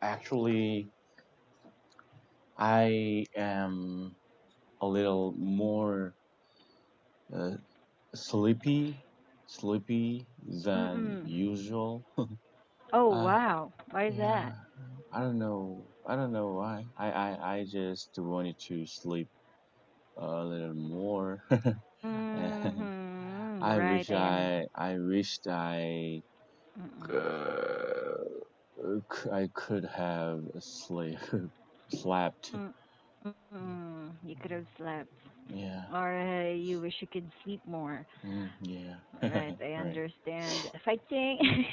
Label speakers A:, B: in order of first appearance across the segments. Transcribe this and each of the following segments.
A: Actually, I am a little more uh, sleepy, sleepy than
B: Mm-mm.
A: usual.
B: Oh,
A: Uh,
B: wow. Why is
A: yeah,
B: that?
A: I don't know. I don't know why. I just wanted to sleep a little more, and
B: Mm-hmm. Right, I understand.
A: I wished
B: Mm-mm.
A: uh, I could have slept.
B: Mm-mm. You could have slept.
A: Yeah.
B: Or you wish you could sleep more.
A: Yeah.
B: Right, I
A: Right.
B: understand. Fighting.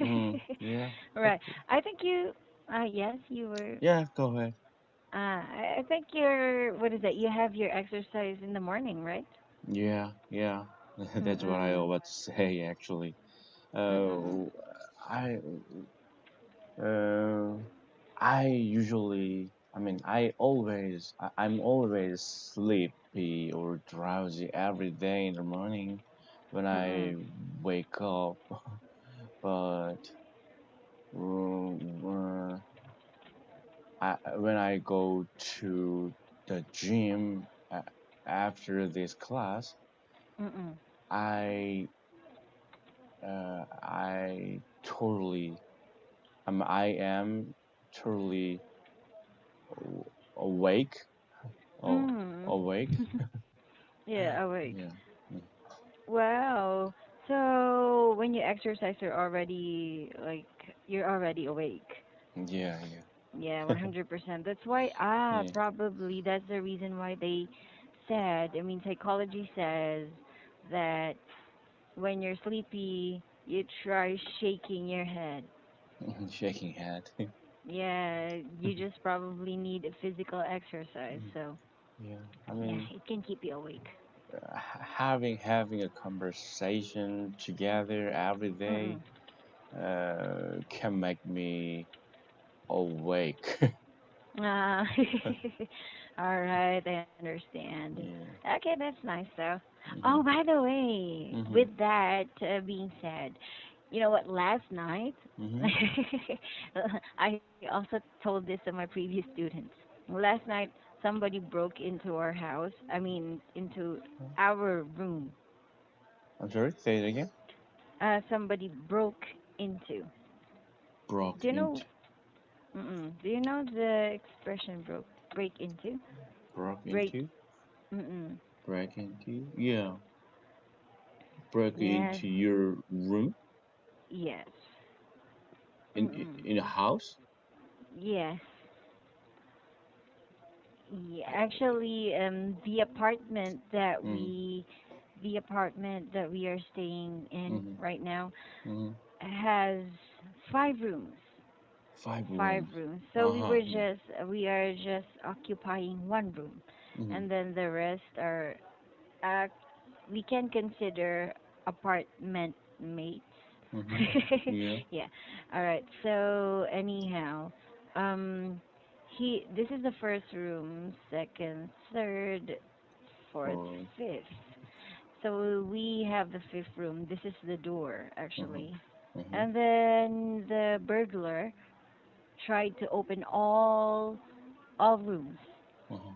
A: Yeah.
B: Right.
A: Okay.
B: I think you, yes, you were,
A: Yeah. Go ahead.
B: I think you're, what is that? You have your exercise in the morning, right?
A: Yeah. Yeah. That's what I
B: Mm-mm.
A: was about to say actually.
B: Mm-mm.
A: Uh, I uh, I usually, I'm always sleepy or drowsy every day in the morning when
B: Mm-mm.
A: I wake up. But uh, when I go to the gym after this class,
B: Mm-mm.
A: I I totally I am totally awake. Oh,
B: Mm.
A: awake.
B: Yeah, awake.
A: Yeah.
B: Wow. So when you exercise, you're already awake.
A: Yeah,
B: Yeah,
A: yeah.
B: 100%. That's why,
A: Yeah.
B: probably that's the reason why they said, I mean, psychology says that when you're sleepy, you try shaking your head.
A: Shaking head.
B: Yeah, you just probably need a physical exercise. So,
A: Yeah. I
B: yeah,
A: mean,
B: it can keep you awake.
A: having a conversation together every day
B: Mm-mm.
A: can make me awake.
B: Ah, all right, I understand.
A: Yeah.
B: Okay, that's nice though. Oh,
A: Mhm.
B: by the way, with
A: Mhm.
B: that being said, you know what? Last night,
A: Mhm.
B: I also told this to my previous students. Last night, somebody broke into our house. I mean, into our room.
A: I'm sorry. Say it again.
B: Somebody broke into.
A: Broke
B: Do you know?
A: into.
B: Do you know the expression break into?
A: Broke
B: Break.
A: into.
B: Mm-mm.
A: Break into. Yeah. Broke
B: Yes.
A: into your room
B: Yes.
A: in
B: Mm-mm.
A: in a house.
B: Yes. Yeah, actually,
A: Mm.
B: the apartment that we are staying in
A: Mhm.
B: right now
A: Mhm.
B: has 5 rooms.
A: Five
B: Five
A: rooms.
B: rooms. So
A: Uh huh. Yeah.
B: we are just occupying one room,
A: Mhm.
B: and then the rest are, uh, we can consider apartment mates.
A: Mhm. Yeah.
B: Yeah. All right. So anyhow, um, this is the first room, second, third, fourth,
A: Oh.
B: fifth. So we have the fifth room. This is the door
A: Mhm.
B: actually,
A: Mhm.
B: and then the burglar tried to open all rooms.
A: Mhm.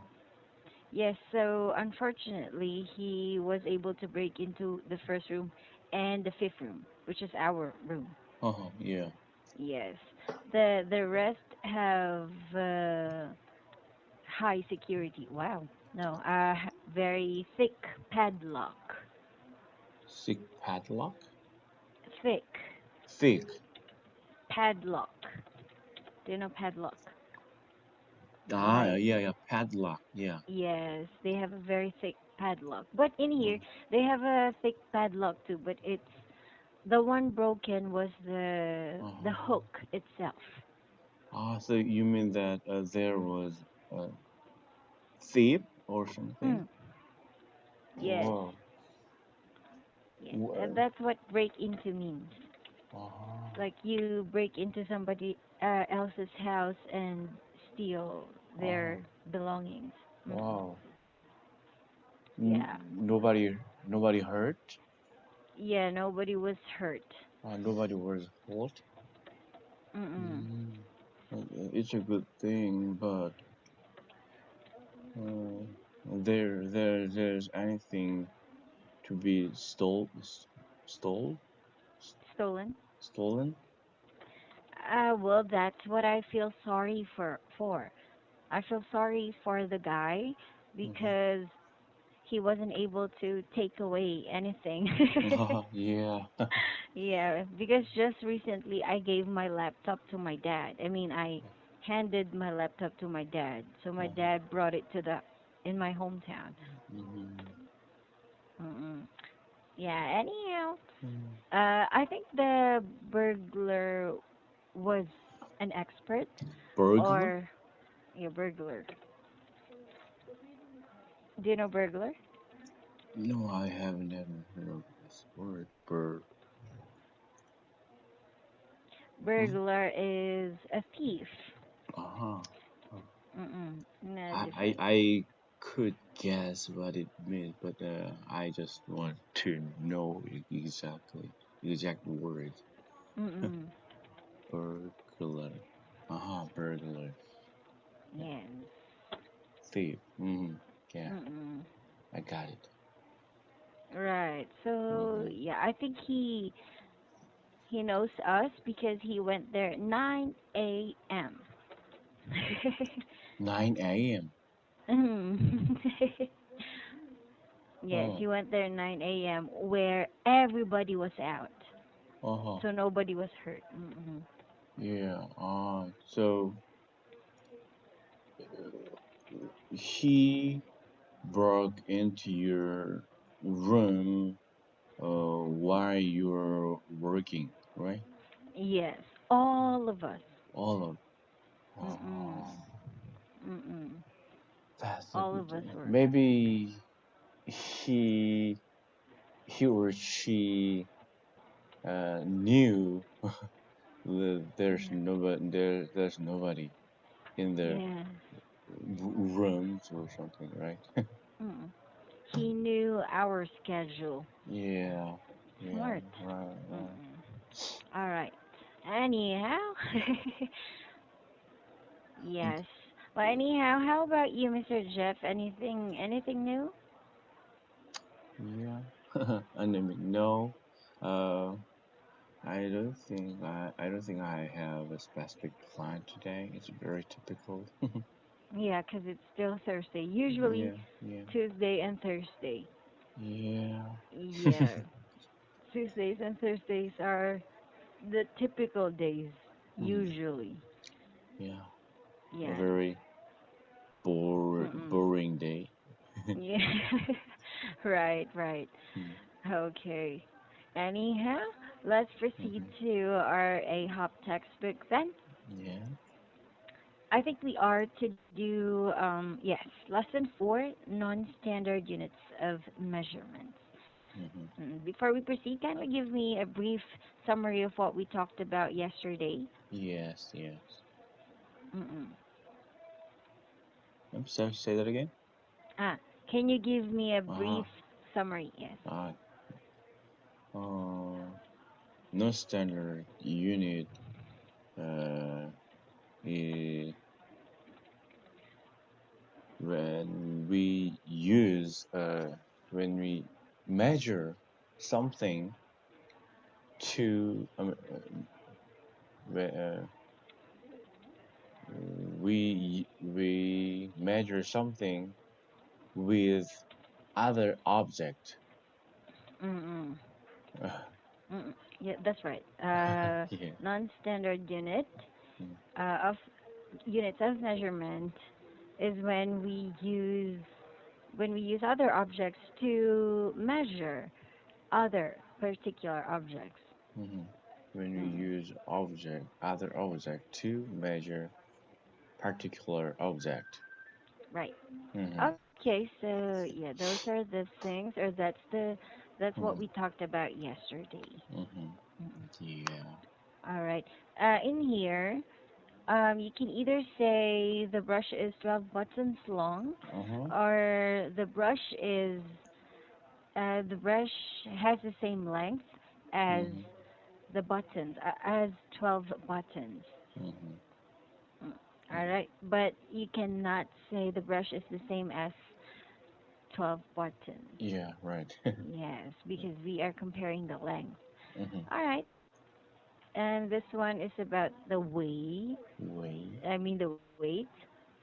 B: Yes, so unfortunately, he was able to break into the first room and the fifth room, which is our room.
A: Uh huh. Yeah.
B: Yes, the rest have high security. Wow, no, very thick padlock.
A: Sick padlock.
B: Thick
A: Thick.
B: padlock. Do you know padlock?
A: Ah.
B: Like,
A: Yeah. Yeah. Padlock. Yeah.
B: yes, they have a very thick padlock. But in here,
A: Mm.
B: they have a thick padlock too. But it's the one broken was
A: Uh
B: the
A: huh.
B: hook itself.
A: Ah. So you mean that there was a thief or something?
B: Mm, yes,
A: Whoa.
B: yes, and
A: Whoa.
B: that's what break into means.
A: Oh.
B: Like you break into somebody else's house and steal
A: Oh.
B: their belongings. Mm-mm.
A: Wow.
B: Yeah,
A: Nobody. Nobody hurt.
B: yeah, nobody was hurt.
A: Nobody was hurt.
B: Mm-mm.
A: Mm. it's a good thing, but uh, there's anything to be stole,
B: Stolen.
A: stolen.
B: Well, that's what I feel sorry for. I feel sorry for the guy
A: Hmm.
B: because he wasn't able to take away anything.
A: Yeah.
B: Yeah, because just recently I gave my laptop to my dad. I mean, I handed my laptop to my dad. So my
A: Uh-huh.
B: dad brought it to the in my hometown.
A: Hmm.
B: Mm-mm. Yeah, anyhow,
A: Mm.
B: I think the burglar was an expert
A: Burglar?
B: or a burglar. Do you know burglar?
A: No, I haven't ever heard of this word. Hmm?
B: Burglar is a thief.
A: Uh-huh. Uh,
B: Mm-mm. No,
A: I
B: different.
A: I could guess what it means, but I just want to know exact word.
B: Mm-mm.
A: Burglar. Uh-huh, burglar. Yeah.
B: Yes.
A: Thief. Mm-hmm. Yeah,
B: Mm-mm.
A: I got it.
B: Right. So
A: Mm-hmm.
B: yeah, I think he knows us because he went there 9 a.m.
A: 9 a.m.
B: Mm. Yes,
A: Oh,
B: he went there 9 a.m. where everybody was out,
A: uh-huh.
B: so nobody was hurt. Mm-mm.
A: Yeah. So he broke into your room while you're working, right?
B: Yes, all of us.
A: All of.
B: Mm-mm.
A: Oh,
B: Mm-mm.
A: that's a
B: All
A: good
B: of us
A: thing.
B: were.
A: Maybe he he or she knew that there's nobody in the
B: Yes.
A: rooms or something, right?
B: Mm-mm. He knew our schedule.
A: Yeah, yeah,
B: Smart.
A: right, right.
B: Mm-mm. All right. Anyhow, yes. Well, anyhow, how about you, Mr. Jeff? Anything new?
A: Yeah. I mean, no. Uh, I don't think I have a specific plan today. It's very typical.
B: Yeah, 'cause it's still Thursday. Usually
A: Yeah, yeah,
B: Tuesday and Thursday.
A: yeah.
B: Yeah, Tuesdays and Thursdays are the typical days.
A: Mhm.
B: Usually.
A: Yeah, a
B: Yes.
A: very
B: Mm-mm.
A: boring day.
B: Yeah. Right, right.
A: Mm.
B: Okay. Anyhow, let's proceed
A: Mhm.
B: to our A hop textbook then.
A: Yeah.
B: I think we are to do, yes, lesson 4, non-standard units of measurements.
A: Mhm.
B: Before we proceed, can you give me a brief summary of what we talked about yesterday?
A: Yes, yes.
B: Mm-mm.
A: I'm sorry, say that again.
B: Ah, can you give me a
A: Uh-huh.
B: brief summary? Yes.
A: Uh, uh, no standard unit uh, is when we use when we measure something to whe- uh, we measure something with other object.
B: Mm-mm. Mm-mm. Yeah, that's right.
A: Yeah.
B: Non-standard unit
A: Mm.
B: of units of measurement is when we use other objects to measure other particular objects.
A: Mhm. When we
B: Mm-mm.
A: use other object to measure particular object.
B: Right.
A: Hmm.
B: Okay, so yeah, those are the things, or that's what
A: Hmm.
B: we talked about yesterday.
A: Hmm.
B: Mm-mm.
A: Yeah.
B: All right. In here, you can either say the brush is 12 buttons long,
A: Uh-huh.
B: or the brush has the same length as
A: Hmm.
B: the buttons, as 12 buttons.
A: Hmm.
B: All right, but you cannot say the brush is the same as 12 buttons.
A: Yeah, right.
B: Yes, because we are comparing the length.
A: Hmm.
B: All right, and this one is about the weight.
A: Wait,
B: I mean the weight,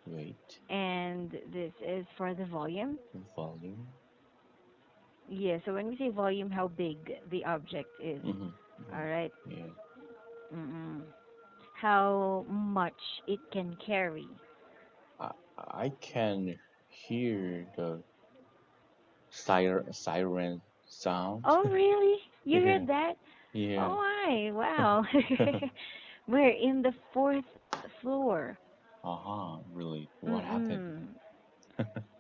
A: wait.
B: and this is for the volume.
A: Volume.
B: Yeah, so when we say volume, how big the object is.
A: Hmm.
B: All
A: Hmm.
B: right.
A: Yeah.
B: Mm-mm. How much it can carry.
A: I, I can hear the siren sound.
B: Oh, really? You
A: Yeah,
B: heard that?
A: yeah.
B: Oh, my. Wow. We're in the fourth floor.
A: Uh-huh, really. What happened?
B: Mm-mm.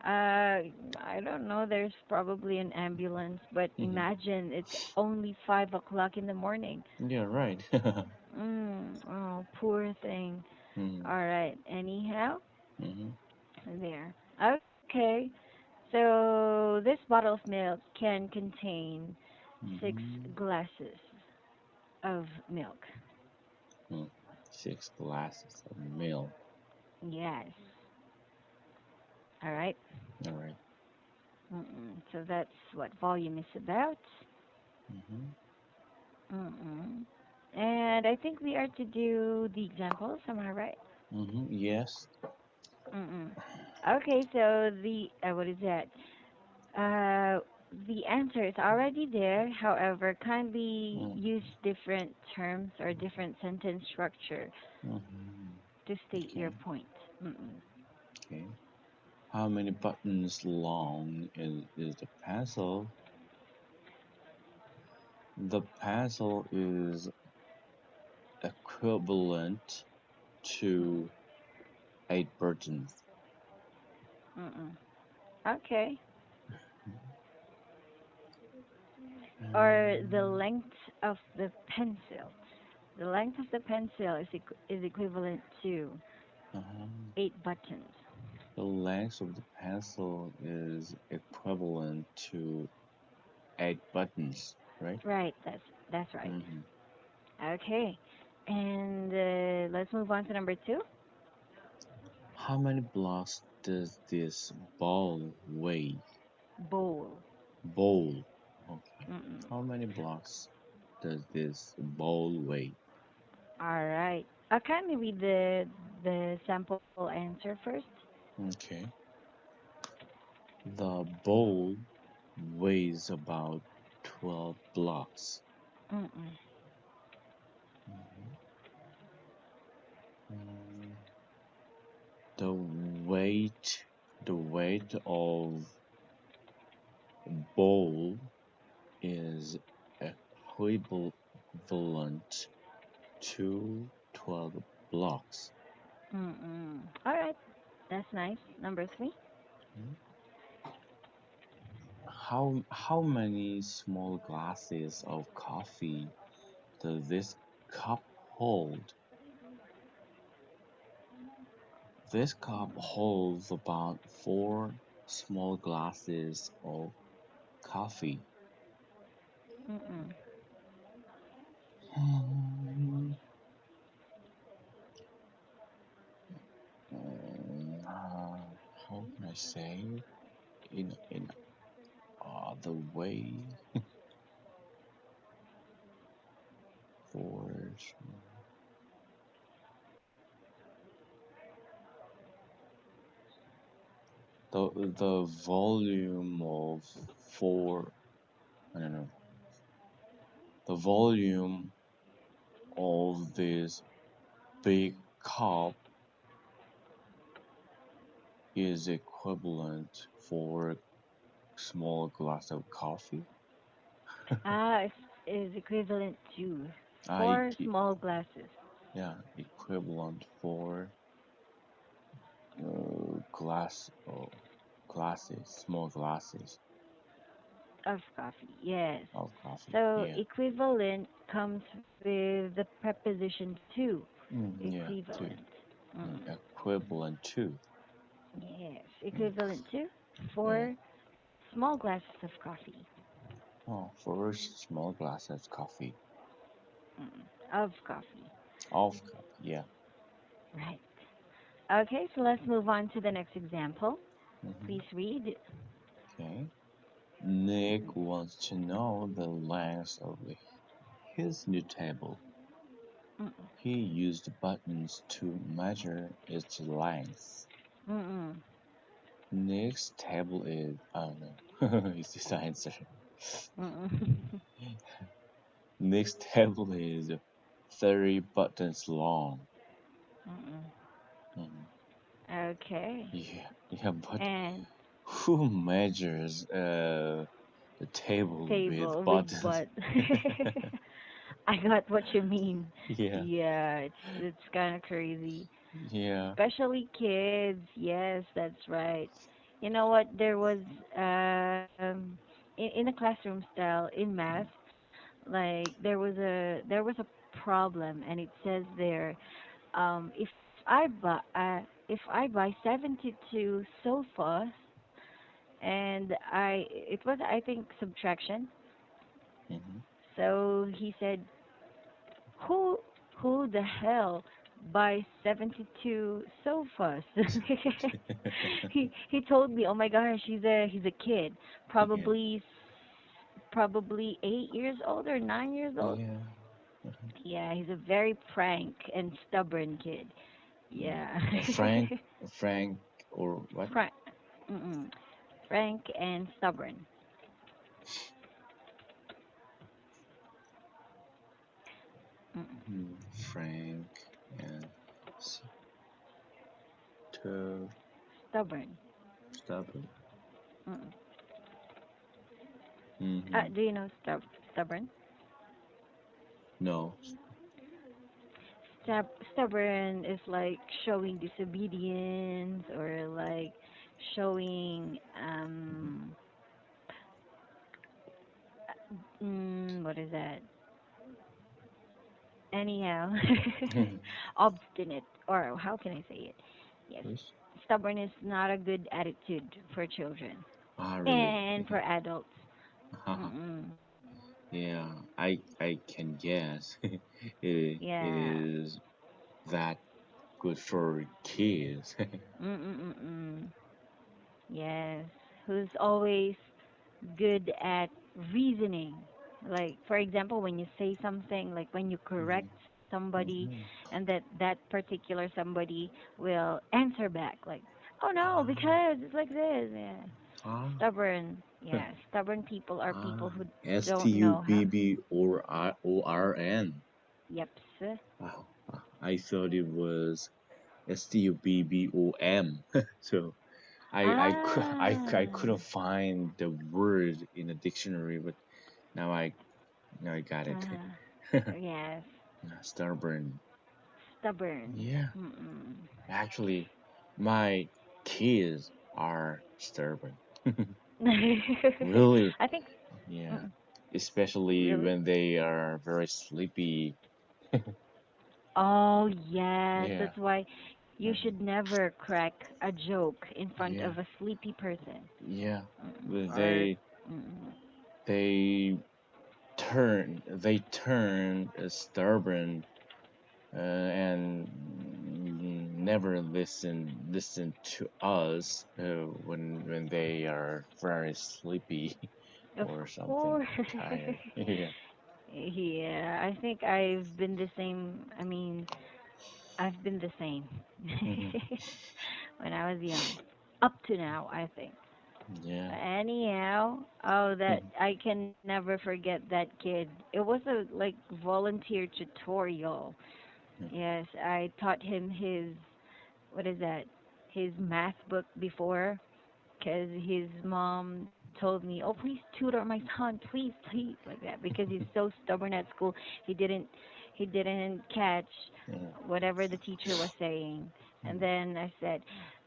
B: I don't know. There's probably an ambulance, but
A: Hmm.
B: imagine it's only 5 o'clock in the morning.
A: Yeah, right.
B: Oh, poor thing.
A: Hmm.
B: All right. Anyhow,
A: Hmm.
B: there. Okay. So this bottle of milk can contain six
A: Hmm.
B: glasses of milk.
A: Hmm. 6 glasses of milk.
B: Yes. All right.
A: All right.
B: So that's what volume is about.
A: Mm-hmm.
B: Mm-mm. And I think we are to do the examples. Am I right?
A: Mm-hmm. Yes.
B: Mm-mm. Okay. So the what is that? Uh, the answer is already there. However, kindly
A: Mm.
B: use different terms or different sentence structure
A: Mm-hmm.
B: to state your
A: Okay.
B: point. Mm-mm.
A: Okay. How many buttons long is the pencil? The pencil is equivalent
B: Mm-mm.
A: to 8 buttons.
B: Mm-mm. Okay. Or the
A: Um,
B: length of the pencil. The length of the pencil is equivalent to
A: uh-huh.
B: 8 buttons.
A: The length of the pencil is equivalent to 8 buttons, right?
B: Right. That's right.
A: Mm-hmm.
B: Okay. And let's move on to number two.
A: How many blocks does this ball weigh?
B: Bowl.
A: Bowl. Okay.
B: Mm-mm.
A: How many blocks does this bowl weigh?
B: All right. Kindly read the sample answer first.
A: Okay. The bowl weighs about 12 blocks.
B: Mm-mm.
A: Mhm. Um, the weight of bowl is equivalent to 12 blocks.
B: Mm-mm. All right. That's nice. Number three.
A: Mhm. How many small glasses of coffee does this cup hold? This cup holds about 4 small glasses of coffee.
B: Mm-mm.
A: Hmm, how can I say in the way for the volume of four I don't know the volume of this big cup is equivalent for small glass of coffee.
B: Is equivalent to
A: I
B: 4 small glasses
A: yeah equivalent for glass glasses small glasses
B: of coffee. Yes.
A: of coffee.
B: So
A: Yeah.
B: equivalent comes with the preposition to.
A: Yeah. Two.
B: Equivalent. Mm-mm.
A: Equivalent to.
B: Yes.
A: Mm,
B: Equivalent to
A: yeah.
B: 4 small glasses of coffee.
A: Oh, for small glasses coffee
B: Mm-mm. Of coffee.
A: of coffee. Yeah.
B: Right. Okay, so let's move on to the next example.
A: Hmm.
B: Please read.
A: Okay. Nick
B: Mm-mm.
A: wants to know the length of his new table.
B: Mm-mm.
A: He used buttons to measure its length.
B: Mm-mm.
A: Nick's table is, oh no, is this answer?
B: Mm-mm.
A: Nick's table is 30 buttons long.
B: Mm-mm.
A: Mhm.
B: Okay.
A: Yeah, yeah, but
B: And
A: who measures the table with
B: table with
A: buttons?
B: butt. I got what you mean.
A: Yeah,
B: Yeah, it's kind of crazy.
A: yeah.
B: Especially kids. Yes, that's right. You know what? There was in a classroom style in math, like there was a problem, and it says there, if I buy 72 sofas, and it was, I think, subtraction.
A: Hmm.
B: So he said, who who the hell buys 72 sofas? He told me, oh my gosh, he's a kid,
A: Yeah,
B: probably 8 years old or 9 years old.
A: yeah.
B: Yeah, he's a very frank and stubborn kid.
A: Mm.
B: Yeah.
A: Frank, or what?
B: frank, mm-mm, frank and stubborn. Mm-mm.
A: Frank and Stu-
B: Stubborn.
A: Stubborn.
B: Mm-mm.
A: Mm-hmm.
B: Do you know stubborn?
A: No.
B: Stubborn is like showing disobedience, or like showing what is that? Anyhow, obstinate, or how can I say it? Yes,
A: Yes.
B: stubborn is not a good attitude for children
A: Ah, really?
B: and for adults.
A: Haha.
B: Mm-mm.
A: Yeah, I can guess. It
B: Yeah.
A: is that good for kids.
B: Mm-mm-mm-mm. Yes. Who's always good at reasoning. Like, for example, when you say something, like when you correct
A: Mhm,
B: somebody,
A: mhm.
B: and that particular somebody will answer back, like, oh no,
A: Ah,
B: because it's like this. Yeah.
A: ah,
B: Stubborn. Yeah. Stubborn people are people
A: ah.
B: who don't know how.
A: Stubb or ORN.
B: Yep.
A: Wow, I thought it was STUBBOM. So I
B: Ah.
A: couldn't find the word in the dictionary, but now I got it.
B: Uh-huh. Yes.
A: Stubborn.
B: Stubborn.
A: Yeah,
B: Mm-mm.
A: actually, my kids are stubborn. Really,
B: I think.
A: yeah.
B: Mm,
A: Especially
B: really?
A: when they are very sleepy.
B: Oh, yes.
A: Yeah,
B: That's why you
A: mhm,
B: should never crack a joke in front
A: yeah,
B: of a sleepy person.
A: yeah.
B: Mm,
A: But
B: or mm,
A: they turn stubborn, and never listen to us when they are very sleepy
B: of
A: or something
B: course.
A: tired. Yeah.
B: Yeah, I think I've been the same. I mean, I've been the same
A: Hmm.
B: when I was young. Up to now, I think.
A: Yeah.
B: Anyhow, oh, that I can never forget that kid. It was a like volunteer tutorial. Yes, I taught him his, what is that? His math book before, because his mom told me, "Oh, please tutor my son, please," like that, because he's so stubborn at school. He didn't he didn't catch
A: Yeah.
B: whatever the teacher was saying. And then I said,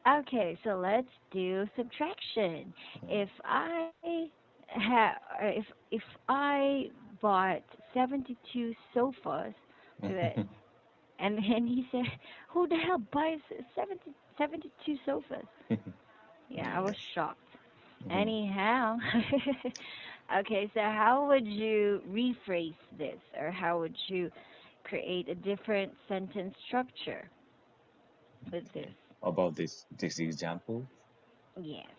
B: "Okay, so let's do subtraction. If I if I bought 72 sofas, like that." And he said, "Who the hell buys 72 sofas?" Yeah, I was
A: Yes.
B: shocked.
A: Mhm.
B: Anyhow, okay, so how would you rephrase this, or how would you create a different sentence structure with
A: Okay.
B: this?
A: about this example.
B: Yes.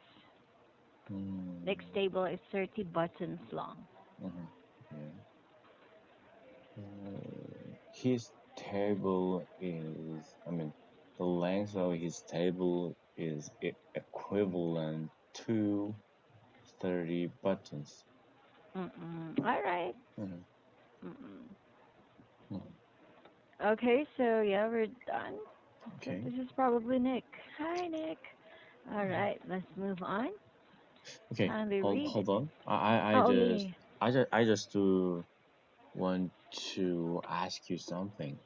B: Next
A: Mm,
B: table is 30 buttons long.
A: mhm, yeah. His table is, I mean, the length of his table is equivalent to 30 buttons.
B: Mm-mm. All right.
A: Mhm,
B: Mm-mm.
A: mhm.
B: Okay, so yeah, we're done. So
A: Okay.
B: this is probably Nick. Hi, Nick. All right, let's move on.
A: Okay.
B: Kindly
A: Hold
B: read.
A: hold on. I
B: Oh,
A: just
B: yeah.
A: I just want to ask you something.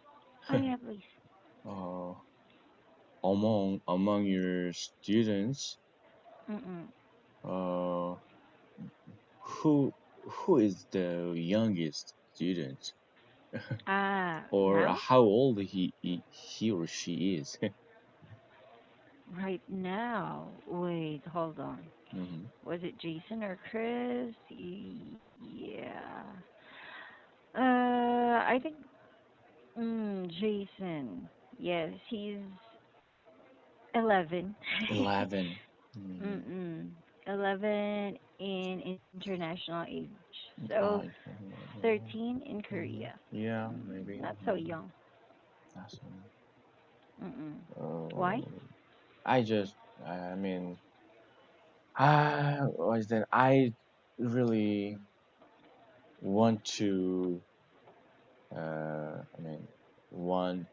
B: Oh, yeah, please.
A: uh, among your students,
B: Mm-mm.
A: uh, who who is the youngest student,
B: Ah,
A: or
B: now?
A: how old he or she is?
B: Right now. Wait, hold on.
A: Hmm.
B: Was it Jason or Chris? Yeah. I think Jason. Yes, he's 11.
A: 11. Mm,
B: Mm-mm. 11 in international age. So
A: ah,
B: 13 in
A: mhm.
B: Korea.
A: Yeah, maybe.
B: Not so young.
A: That's,
B: Mm-mm. Why?
A: uh, I just, I mean, was that I really want to, I mean, want,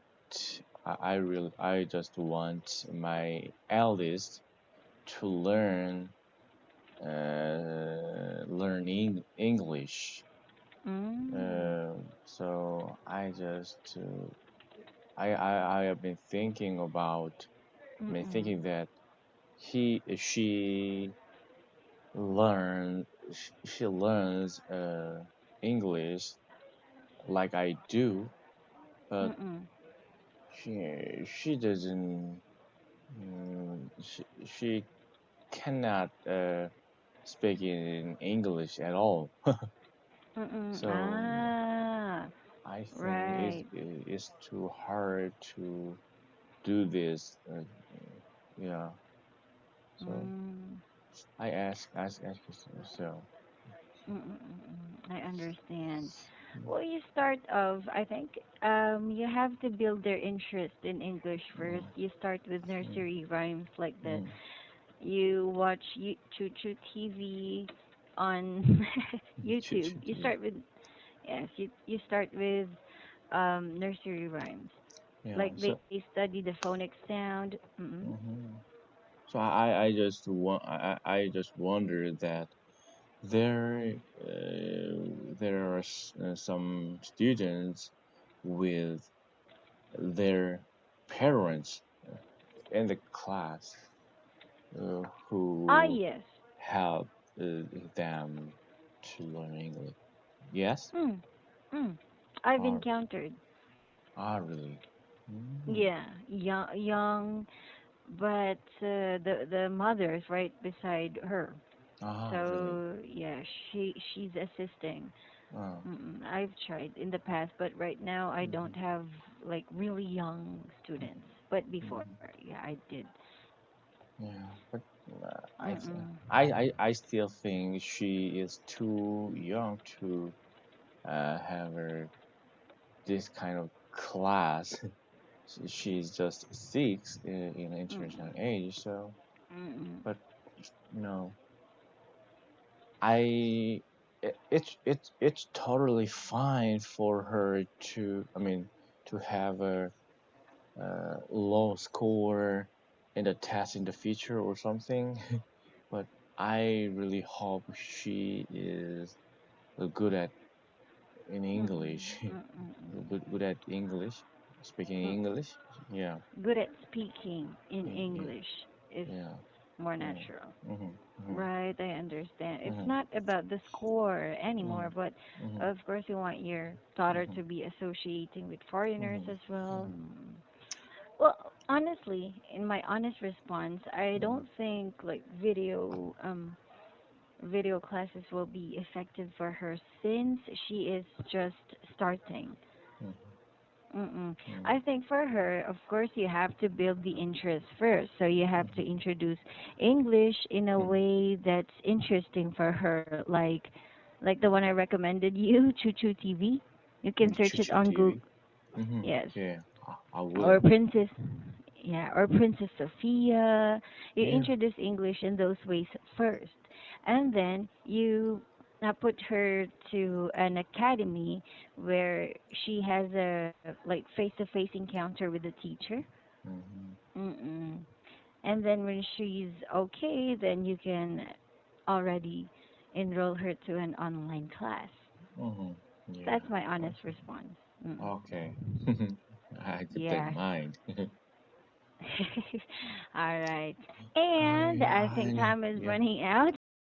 A: I just want my eldest to learn English.
B: Mm.
A: So I have been thinking about, I mean,
B: Mm-mm.
A: thinking that she learn she learns English like I do, but
B: Mm-mm.
A: she doesn't. She cannot speak in English at all.
B: Mm-mm.
A: So
B: Ah,
A: I think
B: right.
A: it's too hard to do this. Yeah. So
B: Mm.
A: ask yourself.
B: I understand. Well, you start of, I think, you have to build their interest in English first.
A: Mm,
B: You start with
A: mm,
B: nursery rhymes like that.
A: mm.
B: You watch Choo Choo TV on YouTube. You
A: TV.
B: start with, yes, you start with nursery rhymes.
A: Yeah.
B: Like they
A: So.
B: study the phonics sound. Mm-mm.
A: Mhm. So I just wonder that there there are some students with their parents in the class
B: Ah,
A: who
B: yes.
A: help them to learn English. Yes?
B: Mm, mm. I've
A: Are
B: encountered.
A: are really? Mhm.
B: Yeah, young, but the mother is right beside her.
A: Ah, really?
B: So yeah, she's assisting.
A: Oh.
B: I've tried in the past, but right now I
A: Mhm.
B: don't have like really young students. But before,
A: Mhm.
B: yeah, I did.
A: Yeah, but
B: Mm-mm.
A: I still think she is too young to have her this kind of class. She's just 6 in international
B: Mm-mm.
A: age, so
B: Mm-mm.
A: but you know, I it's totally fine for her to, I mean, to have a low score in the test in the future or something. But I really hope she is good at in
B: Mm-mm.
A: English,
B: Mm-mm.
A: good at English, speaking
B: Mm-mm.
A: English. Yeah,
B: Good at speaking in
A: yeah,
B: English is
A: yeah,
B: more
A: yeah.
B: natural.
A: Mhm, mhm,
B: Right, I understand. It's
A: mhm,
B: not about the score anymore,
A: mhm,
B: but
A: mhm,
B: of course you want your daughter
A: mhm,
B: to be associating with foreigners
A: mhm,
B: as well.
A: mhm,
B: Well, honestly, in my honest response, I
A: mhm,
B: don't think like video classes will be effective for her since she is just starting.
A: mhm.
B: Mm-mm.
A: Mm,
B: I think for her, of course, you have to build the interest first. So you have to
A: mhm,
B: introduce English in a
A: mhm.
B: way that's interesting for her, like the one I recommended you, Choo Choo TV. You can search it
A: Chuchu
B: on Google.
A: TV. Mm-hmm.
B: Yes,
A: Yeah, I
B: or
A: will.
B: Princess, yeah, or Princess Sophia. You
A: Yeah.
B: introduce English in those ways first, and then you put her to an academy where she has a like face-to-face encounter with the teacher.
A: Mm-hmm.
B: Mm-mm. And then when she's okay, then you can already enroll her to an online class.
A: Mm-hmm. Yeah.
B: That's my honest
A: Okay.
B: response. Mm.
A: Okay. I keep that in
B: Yeah.
A: mind.
B: All right.
A: All
B: And I think
A: right.
B: time is
A: Yeah.
B: running out.